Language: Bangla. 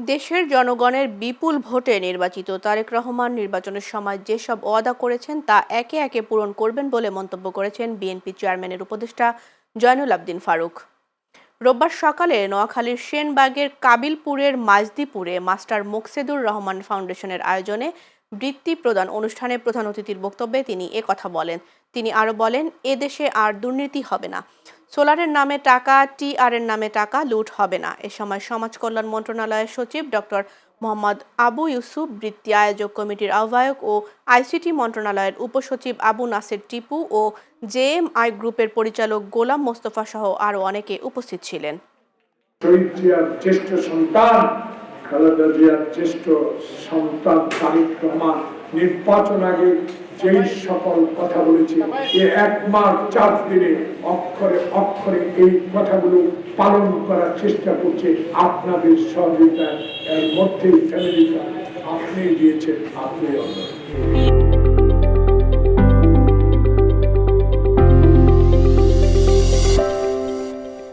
দেশের জনগণের বিপুল ভোটে নির্বাচিত তারেক রহমান নির্বাচনের সময় যেসব ওয়াদা করেছেন তা একে একে পূরণ করবেন বলে মন্তব্য করেছেন বিএনপি চেয়ারম্যানের উপদেষ্টা জয়নুল আবদিন ফারুক। রোববার সকালে নোয়াখালীর সেনবাগের কাবিলপুরের মাঝদিপুরে মাস্টার মোকসেদুর রহমান ফাউন্ডেশনের আয়োজনে বৃত্তি প্রদান অনুষ্ঠানে প্রধান অতিথির বক্তব্যে তিনি একথা বলেন। তিনি আরো বলেন, এদেশে আর দুর্নীতি হবে না, সোলারের নামে টাকা, টিআর এর নামে টাকা লুট হবে না। এ সময় সমাজ কল্যাণ মন্ত্রণালয়ের সচিব ডক্টর মোহাম্মদ আবু ইউসুফ, বৃত্তি আয়োজক কমিটির আহ্বায়ক ও আইসিটি মন্ত্রণালয়ের উপসচিব আবু নাসের টিপু ও জেএমআই গ্রুপের পরিচালক গোলাম মোস্তফা সহ আরো অনেকে উপস্থিত ছিলেন। শহীদ জিয়ার জ্যেষ্ঠ সন্তান, খালেদা জিয়ার জ্যেষ্ঠ সন্তান তারেক রহমান নির্বাচন আগে যেই সকল কথা বলেছে, এই 1 মাস 4 দিনে অক্ষরে অক্ষরে এই কথাগুলো পালন করার চেষ্টা করছে। আপনাদের সহযোগিতা এর মধ্যেই ফ্যামিলিটা আপনি দিয়েছেন, আপনি